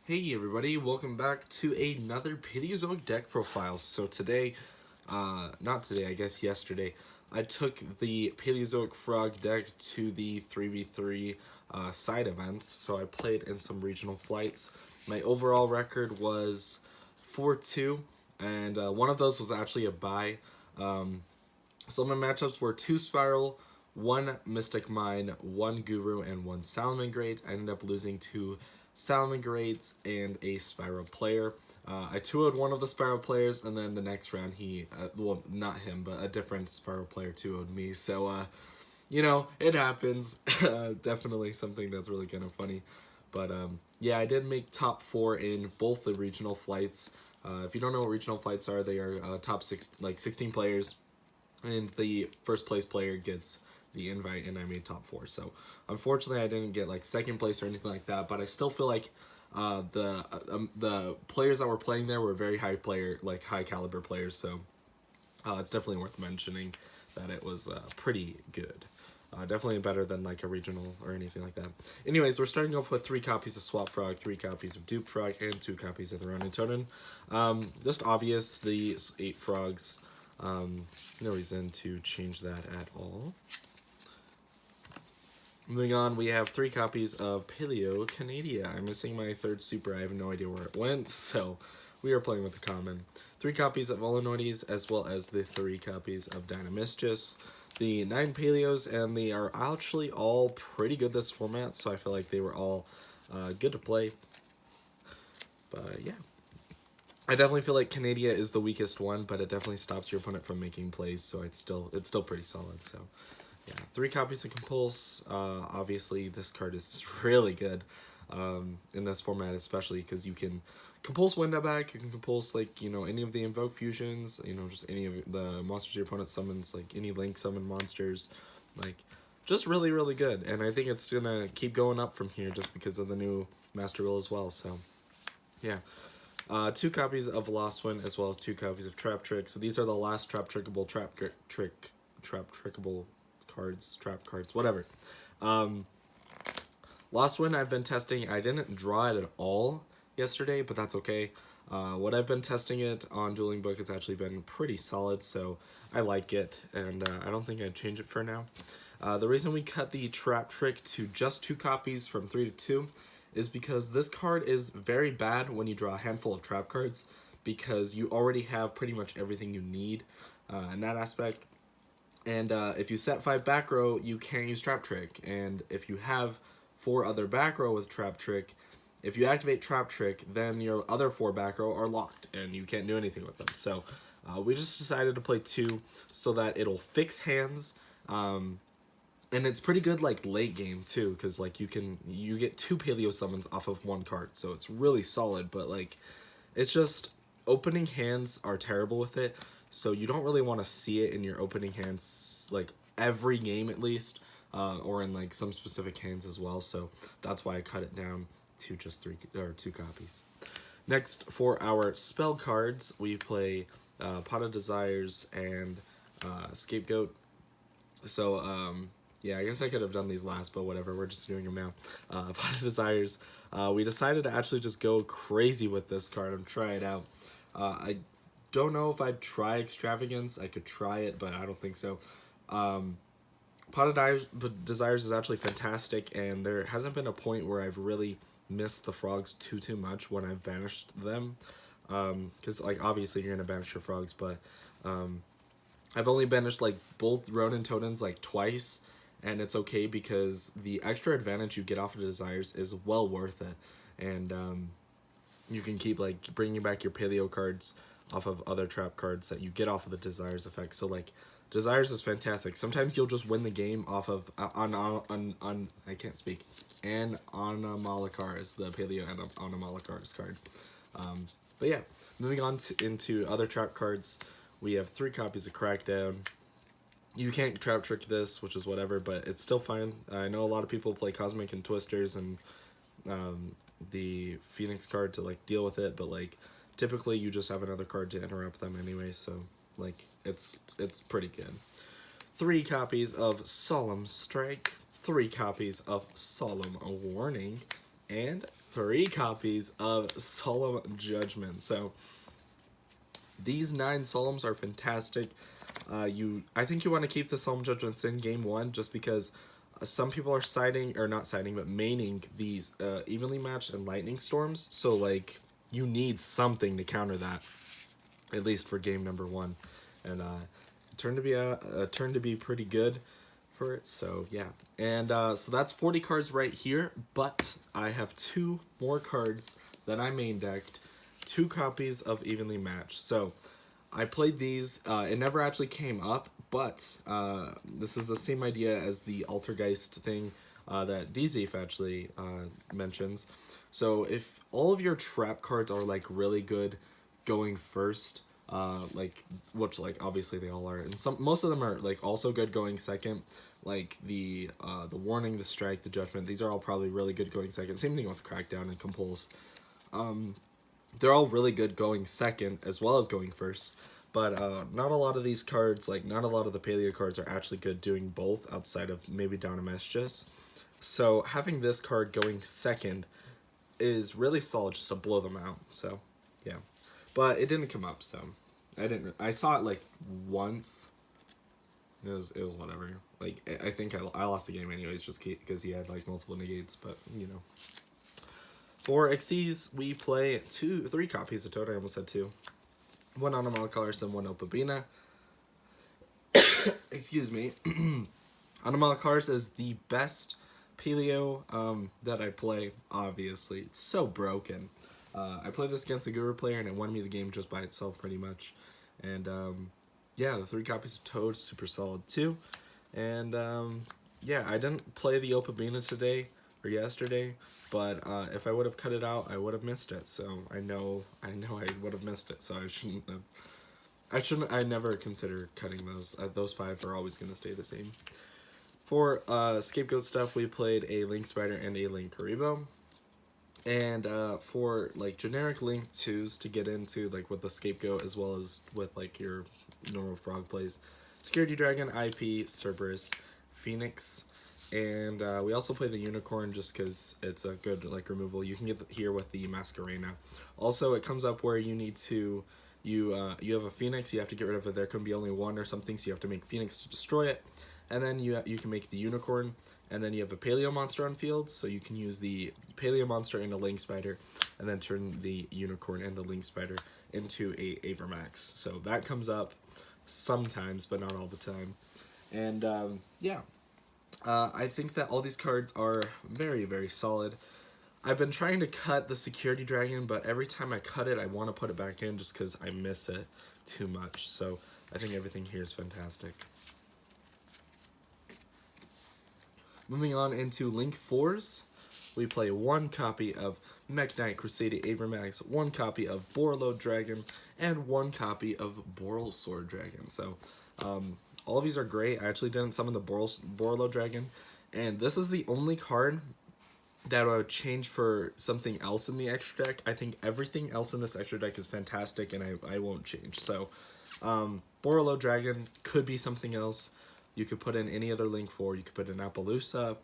Hey everybody, welcome back to another Paleozoic deck profile. So today, not today, I guess yesterday, I took the Paleozoic Frog deck to the 3v3 side events. So I played in some regional flights. My overall record was 4-2, and one of those was actually a bye. So my matchups were 2 Spiral, 1 Mystic Mine, 1 Guru, and 1 Salamangreat. I ended up losing to Salamangreats and a Spiral player. I 2-0'd one of the Spiral players, and then the next round he, well, not him, but a different Spiral player 2-0'd me. So, you know, it happens. Definitely something that's really kind of funny. But yeah, I did make top 4 in both the regional flights. If you don't know what regional flights are, they are top 16 players, and the first place player gets the invite, and I made top 4. So unfortunately I didn't get like second place or anything like that, but I still feel like the players that were playing there were very high caliber players. So it's definitely worth mentioning that it was pretty good. Definitely better than like a regional or anything like that. Anyways, we're starting off with 3 copies of Swap Frog, 3 copies of Dupe Frog, and 2 copies of the Ronin Totem. Just obvious, the 8 frogs. No reason to change that at all. Moving on, we have 3 copies of Paleo Canadia. I'm missing my 3rd super. I have no idea where it went, so we are playing with the common. 3 copies of Olenoides, as well as the 3 copies of Dynamistus. The 9 Paleos, and they are actually all pretty good this format, so I feel like they were all good to play. But yeah. I definitely feel like Canadia is the weakest one, but it definitely stops your opponent from making plays, so it's still pretty solid. So yeah, 3 copies of Compulse. Obviously, this card is really good in this format, especially because you can Compulse Window back. You can Compulse any of the Invoke fusions. Just any of the monsters your opponent summons, like any Link summon monsters, like just really good. And I think it's gonna keep going up from here just because of the new Master Rule as well. So yeah. 2 copies of Lost One, as well as 2 copies of Trap Trick. So these are the last trap trickable cards, whatever. Lost One I've been testing. I didn't draw it at all yesterday, but that's okay. What I've been testing it on Dueling Book, it's actually been pretty solid, so I like it, and I don't think I'd change it for now. The reason we cut the Trap Trick to just 2 copies from 3 to 2 is because this card is very bad when you draw a handful of trap cards, because you already have pretty much everything you need in that aspect. And if you set 5 back row, you can't use Trap Trick. And if you have 4 other back row with Trap Trick, if you activate Trap Trick, then your other 4 back row are locked, and you can't do anything with them. So we just decided to play 2 so that it'll fix hands. And it's pretty good like late game too, because like you get 2 Paleo summons off of 1 card, so it's really solid. But like, it's just opening hands are terrible with it, so you don't really want to see it in your opening hands like every game at least, or in like some specific hands as well. So that's why I cut it down to just 2 copies. Next, for our spell cards, we play Pot of Desires and Scapegoat. So yeah, I guess I could have done these last, but whatever, we're just doing them now. Pot of Desires. We decided to actually just go crazy with this card and try it out. I don't know if I'd try Extravagance. I could try it, but I don't think so. Pot of Desires is actually fantastic, and there hasn't been a point where I've really missed the frogs too much when I've banished them. Because, like, obviously you're going to banish your frogs, but I've only banished, like, both Ronin Totems, like, twice, and it's okay because the extra advantage you get off of Desires is well worth it. And you can keep, like, bringing back your Paleo cards off of other trap cards that you get off of the Desires effect. So, like, Desires is fantastic. Sometimes you'll just win the game off of, I can't speak, and Anamalakar is the Paleo and Anamalakar card. But yeah, moving on into other trap cards, we have 3 copies of Crackdown. You can't Trap Trick this, which is whatever, but it's still fine. I know a lot of people play Cosmic and Twisters and the Phoenix card to like deal with it, but like typically you just have another card to interrupt them anyway, so like it's pretty good. 3 copies of Solemn Strike, 3 copies of Solemn Warning, and 3 copies of Solemn Judgment. So these 9 Solemns are fantastic. I think you want to keep the Solemn Judgments in game 1 just because some people are siding, or not siding, but maining these evenly matched and lightning storms. So like you need something to counter that, at least for game number 1, and it turned to be pretty good for it. So yeah, and so that's 40 cards right here. But I have 2 more cards that I main decked, 2 copies of evenly matched. So I played these. It never actually came up, but this is the same idea as the Altergeist thing that DZF actually mentions. So if all of your trap cards are like really good going first, which like obviously they all are, and most of them are like also good going second, like the warning, the strike, the judgment. These are all probably really good going second. Same thing with Crackdown and Compulse. They're all really good going second as well as going first, but not a lot of these cards, like not a lot of the Paleo cards are actually good doing both outside of maybe Down a Meshes. So having this card going second is really solid just to blow them out. So yeah, but it didn't come up, so I saw it like once. It was whatever. Like I think I lost the game anyways just because he had like multiple negates, but you know. For Xyz, we play 3 copies of Toad. I almost said 2. 1 Animal Colors and 1 Opabina. Excuse me. Animal Colors is the best Paleo that I play, obviously. It's so broken. I played this against a Guru player and it won me the game just by itself pretty much. And yeah, the 3 copies of Toad, super solid too. And yeah, I didn't play the Opabina today or yesterday, but if I would have cut it out, I would have missed it. So I know I would have missed it. So I never consider cutting those. Those 5 are always gonna stay the same. For scapegoat stuff, we played a Link Spider and a Link Karibo. And for like generic Link 2s to get into, like with the scapegoat as well as with like your normal frog plays, Security Dragon, IP, Cerberus, Phoenix. And we also play the Unicorn just because it's a good like removal. You can get here with the Masquerena. Also, it comes up where you need to, you have a Phoenix, you have to get rid of it. There can be only 1 or something, so you have to make Phoenix to destroy it. And then you can make the Unicorn, and then you have a Paleo monster on field, so you can use the Paleo monster and a Link Spider, and then turn the Unicorn and the Link Spider into a Avermax. So that comes up sometimes, but not all the time. And yeah. I think that all these cards are very, very solid. I've been trying to cut the Security Dragon, but every time I cut it, I want to put it back in just because I miss it too much. So I think everything here is fantastic. Moving on into Link 4s, we play 1 copy of Mech Knight Crusader Avermax, 1 copy of Borreload Dragon, and 1 copy of Boral Sword Dragon. So, all of these are great. I actually didn't summon the Borreload Dragon, and this is the only card that I would change for something else in the extra deck. I think everything else in this extra deck is fantastic, and I won't change. So, Borreload Dragon could be something else. You could put in any other Link 4. You could put in Appaloosa,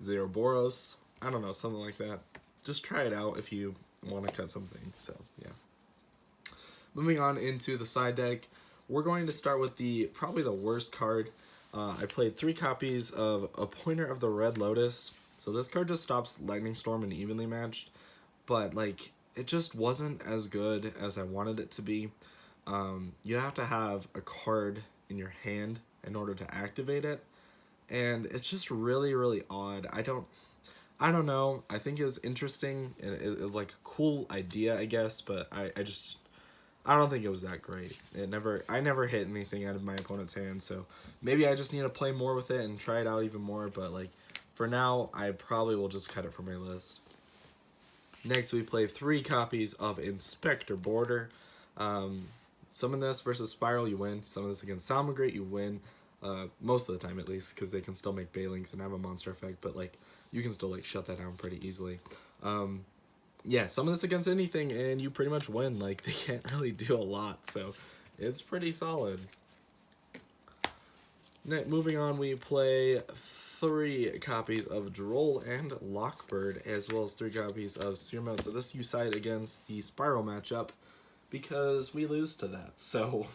Zero Boros, I don't know, something like that. Just try it out if you want to cut something. So, yeah. Moving on into the side deck, we're going to start with probably the worst card. I played 3 copies of A Pointer of the Red Lotus. So this card just stops Lightning Storm and evenly matched, but like it just wasn't as good as I wanted it to be. You have to have a card in your hand in order to activate it, and it's just really, really odd. I don't know. I think it was interesting. It was like a cool idea, I guess, but I don't think it was that great. I never hit anything out of my opponent's hand, so maybe I just need to play more with it and try it out even more, but like for now, I probably will just cut it from my list. Next, we play 3 copies of Inspector Border. Summon this versus Spiral, you win. Summon this against Salmagate, you win. Most of the time, at least, because they can still make Baylings and have a monster effect, but like you can still like shut that down pretty easily. Yeah, summon this against anything and you pretty much win. Like they can't really do a lot, so it's pretty solid. Moving on, we play 3 copies of Droll and Lockbird, as well as 3 copies of Searmount. So this you side against the Spiral matchup, because we lose to that. So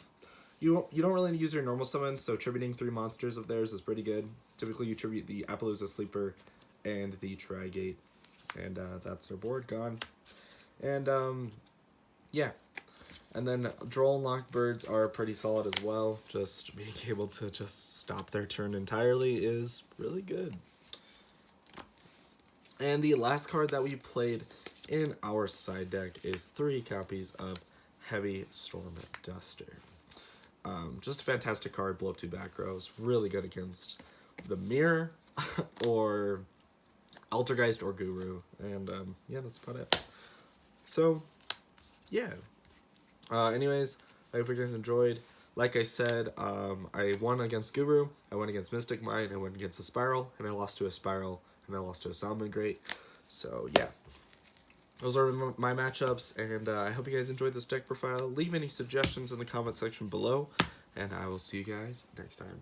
you don't really use your normal summon, so tributing 3 monsters of theirs is pretty good. Typically you tribute the Appaloosa Sleeper and the Trigate, and that's their board gone. And yeah. And then Droll and Lockbirds are pretty solid as well. Just being able to just stop their turn entirely is really good. And the last card that we played in our side deck is 3 copies of Heavy Storm Duster. Just a fantastic card, blow up 2 back rows. Really good against the Mirror or Altergeist or Guru. And yeah, that's about it. So, yeah. Anyways, I hope you guys enjoyed. Like I said, I won against Guru, I won against Mystic Mine, I went against a Spiral, and I lost to a Spiral, and I lost to a Salmon Great. So, yeah. Those are my matchups, and I hope you guys enjoyed this deck profile. Leave any suggestions in the comment section below, and I will see you guys next time.